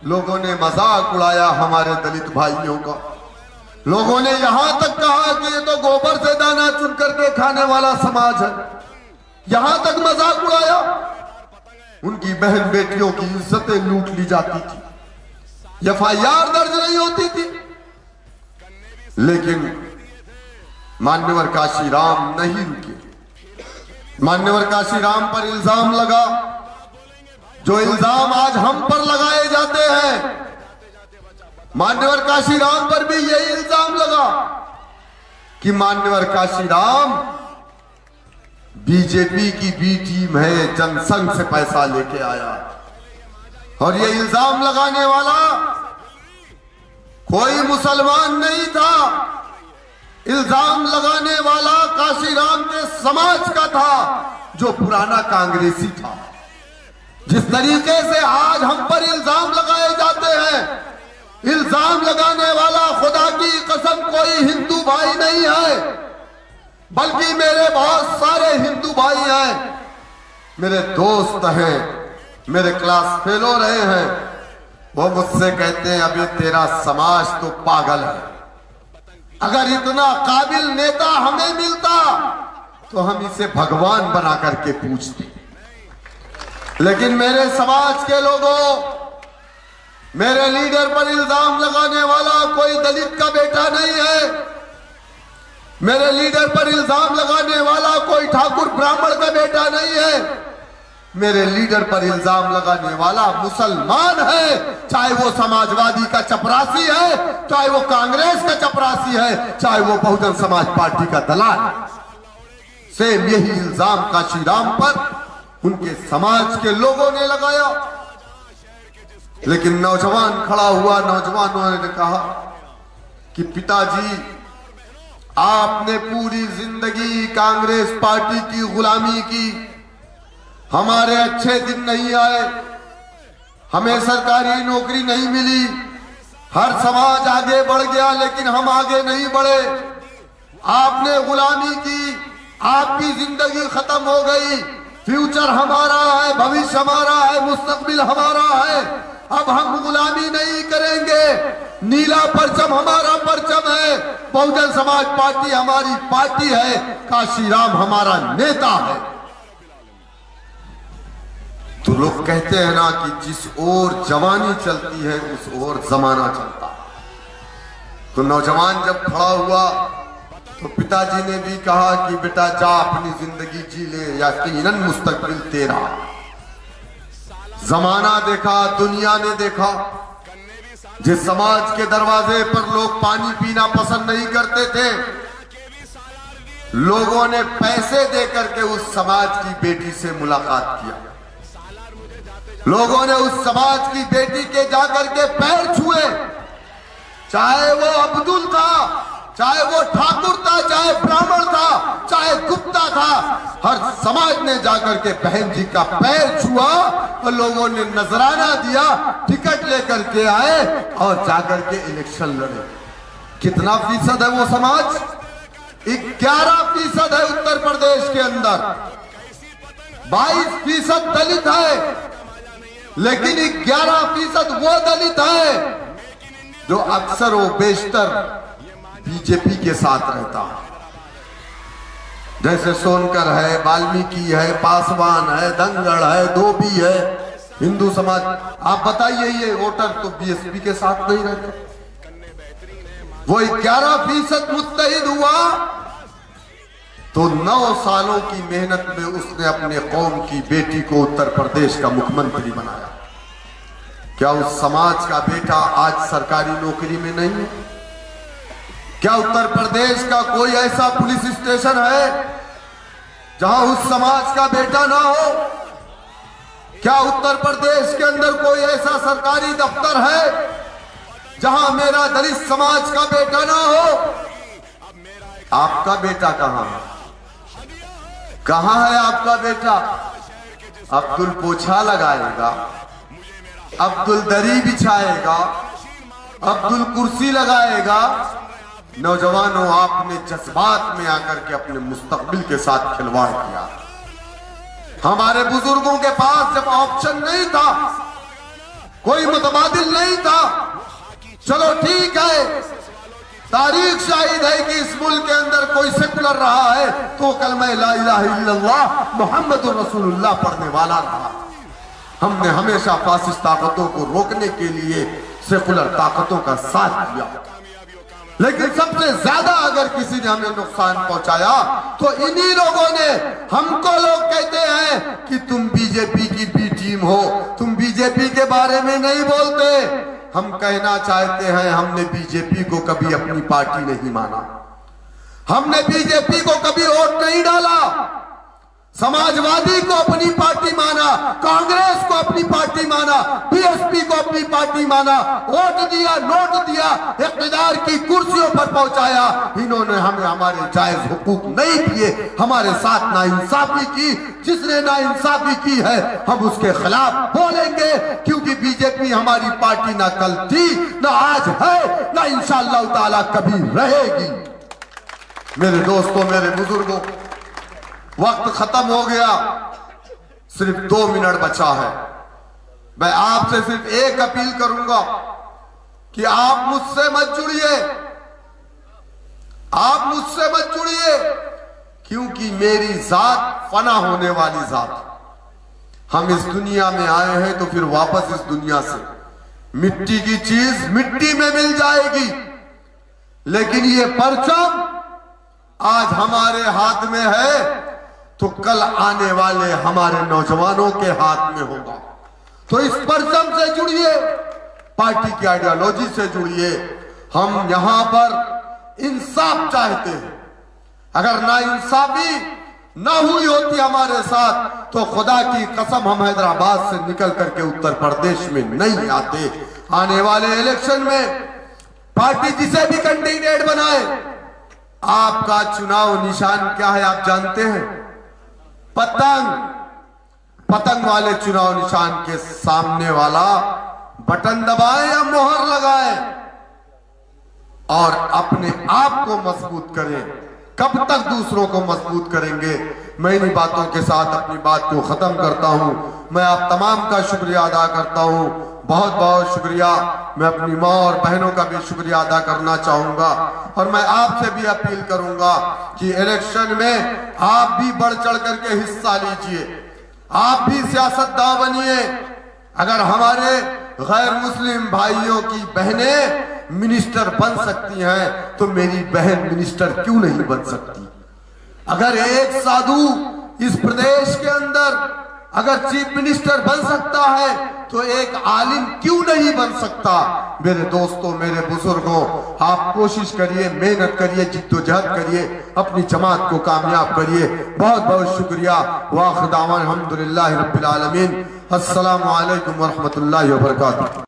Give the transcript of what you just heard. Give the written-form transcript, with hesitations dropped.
लोगों ने मजाक उड़ाया हमारे दलित भाइयों का। लोगों ने यहां तक कहा कि ये तो गोबर से दाना चुन करके खाने वाला समाज है। यहां तक मजाक उड़ाया। उनकी बहन बेटियों की इज्जतें लूट ली जाती थी, एफआईआर दर्ज नहीं होती थी। लेकिन मान्यवर काशीराम नहीं रुके। मान्यवर काशीराम पर इल्जाम लगा, जो इल्जाम आज हम पर लगाए जाते हैं। मान्यवर काशीराम पर भी यही इल्जाम लगा कि मान्यवर काशीराम बीजेपी की बी टीम है, जनसंघ से पैसा लेके आया। और ये इल्जाम लगाने वाला कोई मुसलमान नहीं था। इल्जाम लगाने वाला काशीराम के समाज का था, जो पुराना कांग्रेसी था। जिस तरीके से आज हम पर इल्जाम लगाए जाते हैं, इल्जाम लगाने वाला खुदा की कसम कोई हिंदू भाई नहीं है, बल्कि मेरे बहुत सारे हिंदू भाई हैं, मेरे दोस्त हैं, मेरे क्लास फेलो रहे हैं। वो मुझसे कहते हैं अभी तेरा समाज तो पागल है। अगर इतना काबिल नेता हमें मिलता तो हम इसे भगवान बना करके पूछते। लेकिन मेरे समाज के लोगों, मेरे लीडर पर इल्जाम लगाने वाला कोई दलित का बेटा नहीं है। मेरे लीडर पर इल्जाम लगाने वाला कोई ठाकुर ब्राह्मण का बेटा नहीं है। मेरे लीडर पर इल्जाम लगाने वाला मुसलमान है, चाहे वो समाजवादी का चपरासी है, चाहे वो कांग्रेस का चपरासी है, चाहे वो बहुजन समाज पार्टी का दलाल है। सेम यही इल्जाम काशीराम पर उनके समाज के लोगों ने लगाया। लेकिन नौजवान खड़ा हुआ, नौजवानों ने कहा कि पिताजी, आपने पूरी जिंदगी कांग्रेस पार्टी की गुलामी की, हमारे अच्छे दिन नहीं आए, हमें सरकारी नौकरी नहीं मिली, हर समाज आगे बढ़ गया लेकिन हम आगे नहीं बढ़े। आपने गुलामी की, आपकी जिंदगी खत्म हो गई, फ्यूचर हमारा है, भविष्य हमारा है, मुस्तकबिल हमारा है। अब हम गुलामी नहीं करेंगे, नीला परचम हमारा परचम है, बहुजन समाज पार्टी हमारी पार्टी है, काशीराम हमारा नेता है। तो लोग कहते हैं ना कि जिस ओर जवानी चलती है उस ओर जमाना चलता। तो नौजवान जब खड़ा हुआ तो पिताजी ने भी कहा कि बेटा जा अपनी जिंदगी जी ले, यकीनन मुस्तकबिल तेरा। जमाना देखा, दुनिया ने देखा, जिस समाज के दरवाजे पर लोग पानी पीना पसंद नहीं करते थे, लोगों ने पैसे देकर के उस समाज की बेटी से मुलाकात किया। लोगों ने उस समाज की बेटी के जाकर के पैर छुए, चाहे वो अब्दुल था, चाहे वो ठाकुर था, चाहे ब्राह्मण था, चाहे गुप्ता था, हर समाज ने जाकर के बहन जी का पैर छुआ और लोगों ने नजराना दिया, टिकट लेकर के आए और जाकर के इलेक्शन लड़े। कितना फीसद है वो समाज? 11% है उत्तर प्रदेश के अंदर, 22% दलित है, लेकिन 11% वो दलित है जो अक्सर वो बेशतर बीजेपी के साथ रहता है। जैसे सोनकर है, वाल्मीकि है, पासवान है, दंगड़ है, धोबी है, हिंदू समाज। आप बताइए ये वोटर तो बीएसपी के साथ नहीं रहते। वो 11% मुत्तहिद हुआ तो 9 सालों की मेहनत में उसने अपने कौम की बेटी को उत्तर प्रदेश का मुख्यमंत्री बनाया। क्या उस समाज का बेटा आज सरकारी नौकरी में नहीं है? क्या उत्तर प्रदेश का कोई ऐसा पुलिस स्टेशन है जहां उस समाज का बेटा ना हो? क्या उत्तर प्रदेश के अंदर कोई ऐसा सरकारी दफ्तर है जहां मेरा दलित समाज का बेटा ना हो? आपका बेटा कहां है? कहां है आपका बेटा? अब्दुल पोछा लगाएगा, अब्दुल दरी बिछाएगा, अब्दुल कुर्सी लगाएगा। नौजवानों, आपने जज्बात में आकर के अपने मुस्तकबिल के साथ खिलवाड़ किया। हमारे बुजुर्गों के पास जब ऑप्शन नहीं था, कोई मुतबादिल नहीं था। चलो ठीक है, तारीख शाहिद है कि इस मुल्क के अंदर कोई सेकुलर रहा है तो कलमा ला इलाहा इल्लल्लाह मुहम्मदुर रसूलुल्लाह पढ़ने वाला था। हमने हमेशा फासिस्ट ताकतों को रोकने के लिए सेकुलर ताकतों का साथ दिया, लेकिन सबसे ज्यादा अगर किसी ने हमें नुकसान पहुंचाया तो इन्हीं लोगों ने। हमको लोग कहते हैं कि तुम बीजेपी की बी टीम हो, तुम बीजेपी के बारे में नहीं बोलते। हम कहना चाहते हैं, हमने बीजेपी को कभी अपनी पार्टी नहीं माना, हमने बीजेपी को कभी वोट नहीं डाला, समाजवादी को अपनी पार्टी माना, कांग्रेस को अपनी पार्टी माना, बीएसपी को अपनी पार्टी माना, वोट दिया, नोट दिया, इख्तिदार की कुर्सियों पर पहुंचाया। इन्होंने हमें हमारे जायज हुकूक नहीं दिए, हमारे साथ नाइंसाफी की। जिसने नाइंसाफी की है हम उसके खिलाफ बोलेंगे, क्योंकि बीजेपी हमारी पार्टी ना कल थी, ना आज है, ना इंशाअल्लाह ताला कभी रहेगी। मेरे दोस्तों, मेरे बुजुर्गों, वक्त खत्म हो गया, सिर्फ 2 मिनट बचा है। मैं आपसे सिर्फ एक अपील करूंगा कि आप मुझसे मत जुड़िए, आप मुझसे मत जुड़िए, क्योंकि मेरी जात फना होने वाली जात। हम इस दुनिया में आए हैं तो फिर वापस इस दुनिया से मिट्टी की चीज मिट्टी में मिल जाएगी, लेकिन ये परचम आज हमारे हाथ में है तो कल आने वाले हमारे नौजवानों के हाथ में होगा। तो इस परचम से जुड़िए, पार्टी की आइडियोलॉजी से जुड़िए। हम यहां पर इंसाफ चाहते हैं। अगर ना इंसाफी ना हुई होती हमारे साथ तो खुदा की कसम हम हैदराबाद से निकल करके उत्तर प्रदेश में नहीं आते। आने वाले इलेक्शन में पार्टी जिसे भी कैंडिडेट बनाए, आपका चुनाव निशान क्या है आप जानते हैं? पतंग। पतंग वाले चुनाव निशान के सामने वाला बटन दबाएं या मोहर लगाएं और अपने आप को मजबूत करें। कब तक दूसरों को मजबूत करेंगे? मैं इन्हीं बातों के साथ अपनी बात को खत्म करता हूं। मैं आप तमाम का शुक्रिया अदा करता हूं, बहुत बहुत शुक्रिया। मैं अपनी माँ और बहनों का भी शुक्रिया अदा करना चाहूंगा और मैं आपसे भी अपील करूंगा कि इलेक्शन में आप भी बढ़ चढ़ करके हिस्सा लीजिए, आप भी सियासतदान बनिए। अगर हमारे गैर मुस्लिम भाइयों की बहनें मिनिस्टर बन सकती हैं तो मेरी बहन मिनिस्टर क्यों नहीं बन सकती? अगर एक साधु इस प्रदेश के अंदर अगर चीफ मिनिस्टर बन सकता है तो एक आलिम क्यों नहीं बन सकता? मेरे दोस्तों, मेरे बुजुर्गों, आप कोशिश करिए, मेहनत करिए, जिद्दोजहद करिए, अपनी जमात को कामयाब करिए। बहुत बहुत शुक्रिया। वाखिर दावाना अल्हम्दुलिल्लाहि रब्बिल आलमीन। अस्सलामु अलैकुम व रहमतुल्लाहि व बरकातुहू।